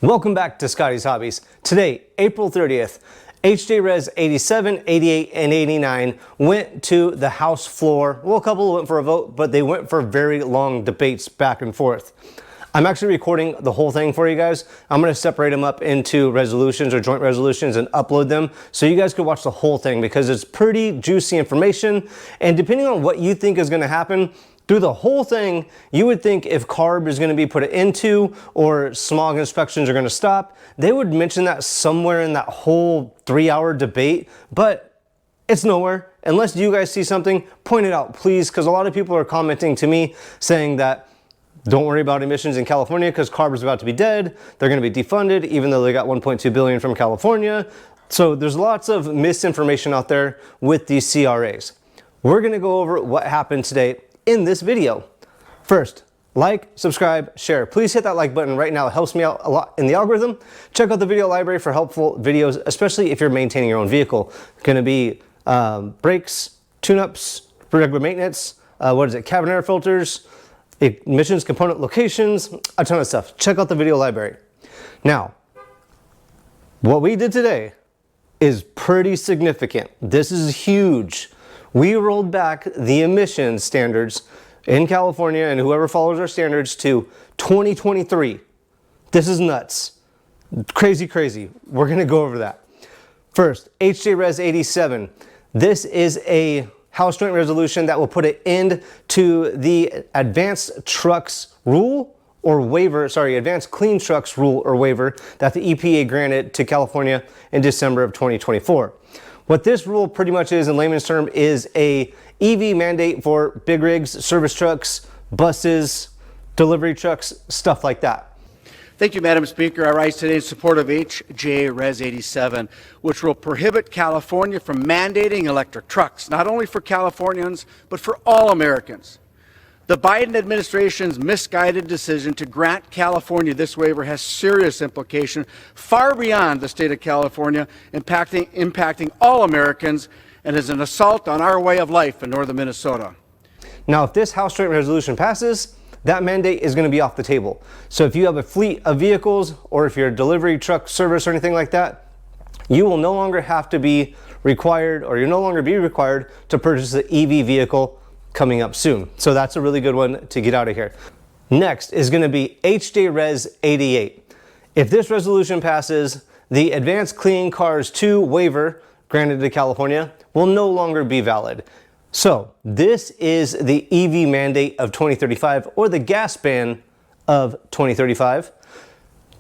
Welcome back to Scotty's Hobbies. Today, April 30th, HJ Res 87, 88, and 89 went to the House floor. Well, a couple went for a vote, but they went for very long debates back and forth. I'm actually recording the whole thing for you guys. I'm going to separate them up into resolutions or joint resolutions and upload them so you guys can watch the whole thing because it's pretty juicy information. And depending on what you think is going to happen, through the whole thing, you would think if CARB is going to be put into or smog inspections are going to stop, they would mention that somewhere in that whole 3-hour debate, but it's nowhere. Unless you guys see something, point it out, please, because a lot of people are commenting to me saying that don't worry about emissions in California because CARB is about to be dead. They're going to be defunded, even though they got $1.2 billion from California. So there's lots of misinformation out there with these CRAs. We're going to go over what happened today in this video. First, like, subscribe, share. Please hit that like button right now. It helps me out a lot in the algorithm. Check out the video library for helpful videos, especially if you're maintaining your own vehicle. It's going to be brakes, tune-ups, regular maintenance, cabin air filters, emissions component locations, a ton of stuff. Check out the video library. Now, what we did today is pretty significant. This is huge. We rolled back the emissions standards in California and whoever follows our standards to 2023. This is nuts. Crazy, crazy. We're going to go over that. First, HJ Res 87. This is a House Joint Resolution that will put an end to the Advanced Trucks Rule or waiver, Advanced Clean Trucks Rule or waiver that the EPA granted to California in December of 2024. What this rule pretty much is, in layman's term, is a EV mandate for big rigs, service trucks, buses, delivery trucks, stuff like that. Thank you, Madam Speaker. I rise today in support of HJ Res 87, which will prohibit California from mandating electric trucks, not only for Californians, but for all Americans. The Biden administration's misguided decision to grant California this waiver has serious implications far beyond the state of California, impacting all Americans, and is an assault on our way of life in northern Minnesota. Now, if this House Joint Resolution passes, that mandate is going to be off the table. So if you have a fleet of vehicles or if you're a delivery truck service or anything like that, you will no longer have to be required, or you'll no longer be required to purchase an EV vehicle coming up soon. So that's a really good one to get out of here. Next is going to be HJ Res 88. If this resolution passes, the Advanced Clean Cars 2 waiver granted to California will no longer be valid. So this is the EV mandate of 2035 or the gas ban of 2035.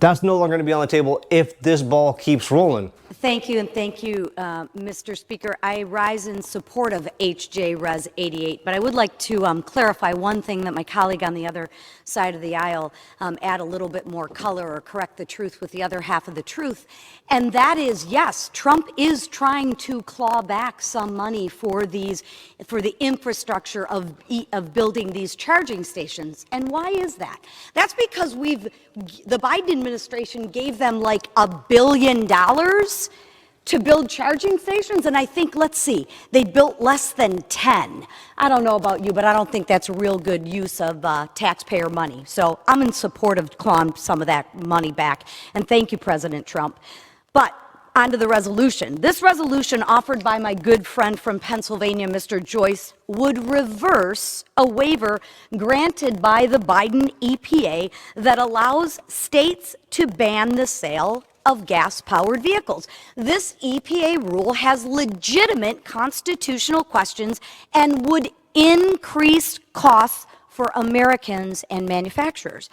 That's no longer going to be on the table if this ball keeps rolling. Thank you, and thank you, Mr. Speaker. I rise in support of HJ Res 88, but I would like to clarify one thing that my colleague on the other side of the aisle add a little bit more color or correct the truth with the other half of the truth, and that is, yes, Trump is trying to claw back some money for the infrastructure of building these charging stations. And why is that? That's because the Biden administration gave them like $1 billion to build charging stations, and I think, let's see, they built less than 10. I don't know about you, but I don't think that's a real good use of taxpayer money. So I'm in support of clawing some of that money back, and thank you, President Trump. But on to the resolution. This resolution, offered by my good friend from Pennsylvania, Mr. Joyce, would reverse a waiver granted by the Biden EPA that allows states to ban the sale of gas-powered vehicles. This EPA rule has legitimate constitutional questions and would increase costs for Americans and manufacturers.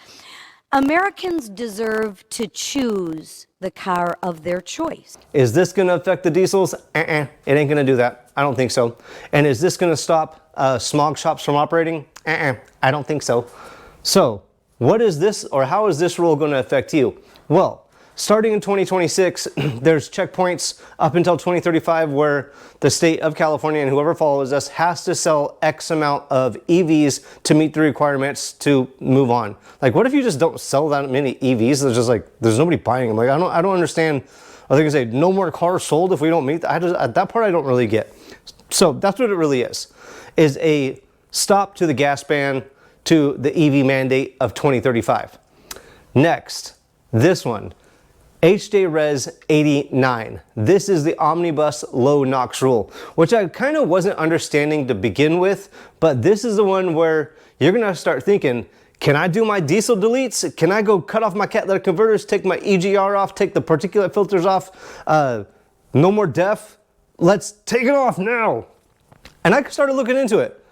Americans deserve to choose the car of their choice. Is this going to affect the diesels? It ain't going to do that. I don't think so. And is this going to stop smog shops from operating? I don't think so. So what is this, or how is this rule going to affect you? Well, starting in 2026, there's checkpoints up until 2035 where the state of California and whoever follows us has to sell X amount of EVs to meet the requirements to move on. Like, what if you just don't sell that many EVs? There's just like, there's nobody buying them. Like, I don't understand. Are they gonna say no more cars sold if we don't meet that? That part I don't really get. So that's what it really is a stop to the gas ban, to the EV mandate of 2035. Next, this one, HJ Res 89. This is the omnibus low NOx rule, which I kind of wasn't understanding to begin with, but this is the one where you're gonna start thinking, can I do my diesel deletes? Can I go cut off my catalytic converters, take my EGR off, take the particulate filters off? No more DEF? Let's take it off now. And I started looking into it.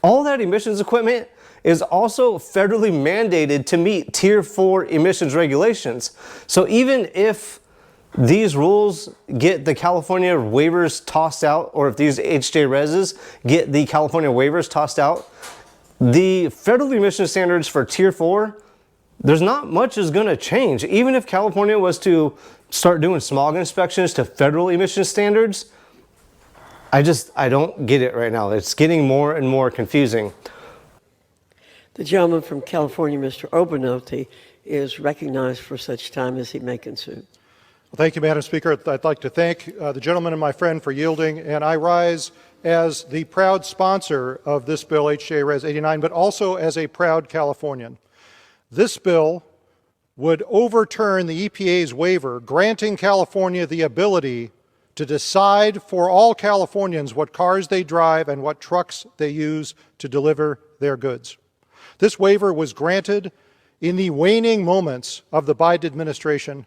All that emissions equipment is also federally mandated to meet Tier 4 emissions regulations. So even if these rules get the California waivers tossed out, or if these HJ Reses get the California waivers tossed out, the federal emission standards for Tier 4, there's not much is going to change. Even if California was to start doing smog inspections to federal emission standards, I don't get it right now. It's getting more and more confusing. The gentleman from California, Mr. Obernolte, is recognized for such time as he may consume. Well, thank you, Madam Speaker. I'd like to thank the gentleman and my friend for yielding, and I rise as the proud sponsor of this bill, HJ Res 89, but also as a proud Californian. This bill would overturn the EPA's waiver, granting California the ability to decide for all Californians what cars they drive and what trucks they use to deliver their goods. This waiver was granted in the waning moments of the Biden administration,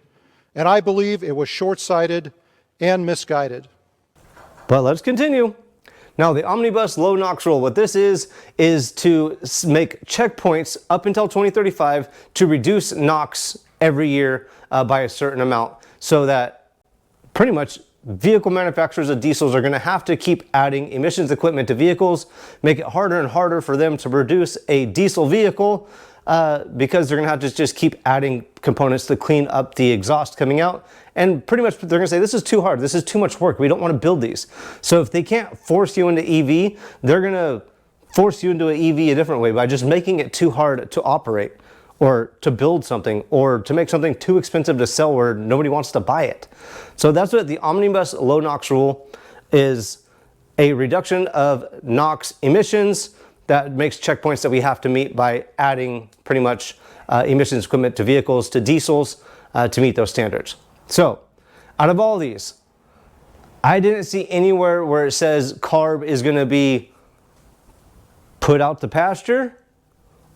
and I believe it was short-sighted and misguided. But let's continue. Now, the omnibus low NOx rule, what this is to make checkpoints up until 2035 to reduce NOx every year by a certain amount, so that pretty much vehicle manufacturers of diesels are going to have to keep adding emissions equipment to vehicles, make it harder and harder for them to produce a diesel vehicle because they're going to have to just keep adding components to clean up the exhaust coming out. And pretty much they're going to say, this is too hard, this is too much work, we don't want to build these. So if they can't force you into EV, they're going to force you into an EV a different way by just making it too hard to operate, or to build something, or to make something too expensive to sell where nobody wants to buy it. So that's what the omnibus low NOx rule is, a reduction of NOx emissions that makes checkpoints that we have to meet by adding pretty much emissions equipment to vehicles, to diesels, to meet those standards. So out of all these, I didn't see anywhere where it says CARB is going to be put out to pasture,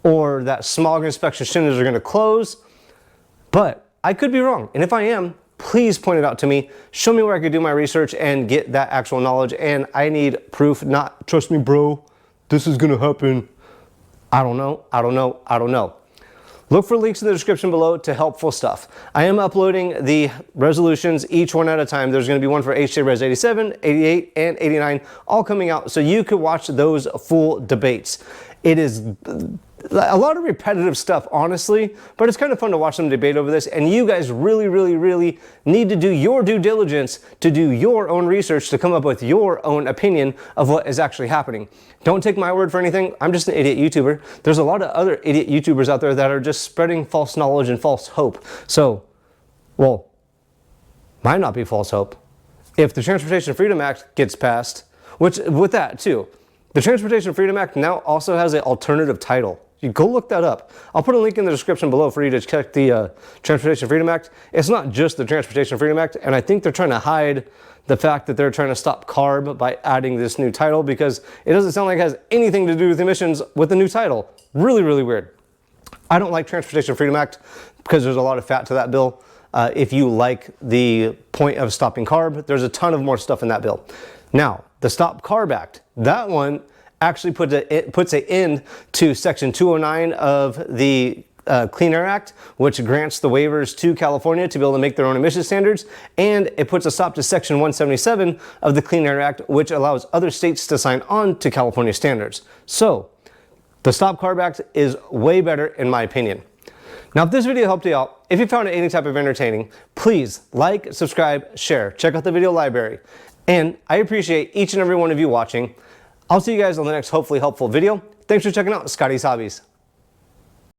or that smog inspection centers are going to close, but I could be wrong. And if I am, please point it out to me. Show me where I could do my research and get that actual knowledge. And I need proof, not trust me, bro, this is going to happen. I don't know. Look for links in the description below to helpful stuff. I am uploading the resolutions each one at a time. There's going to be one for HJ Res 87, 88, and 89, all coming out, so you could watch those full debates. It is a lot of repetitive stuff, honestly, but it's kind of fun to watch them debate over this, and you guys really need to do your due diligence to do your own research to come up with your own opinion of what is actually happening. Don't take my word for anything. I'm just an idiot YouTuber. There's a lot of other idiot YouTubers out there that are just spreading false knowledge and false hope. So, well, might not be false hope. If the Transportation Freedom Act gets passed, which with that too, the Transportation Freedom Act now also has an alternative title. You go look that up. I'll put a link in the description below for you to check the Transportation Freedom Act. It's not just the Transportation Freedom Act, and I think they're trying to hide the fact that they're trying to stop CARB by adding this new title, because it doesn't sound like it has anything to do with emissions with the new title. Really weird. I don't like Transportation Freedom Act because there's a lot of fat to that bill. If you like the point of stopping CARB, there's a ton of more stuff in that bill. Now, the Stop CARB Act, that one actually puts an end to Section 209 of the Clean Air Act, which grants the waivers to California to be able to make their own emission standards, and it puts a stop to Section 177 of the Clean Air Act, which allows other states to sign on to California standards. So, the Stop CARB Act is way better in my opinion. Now, if this video helped you out, if you found it any type of entertaining, please like, subscribe, share, check out the video library. And I appreciate each and every one of you watching. I'll see you guys on the next hopefully helpful video. Thanks for checking out Scotty's Hobbies.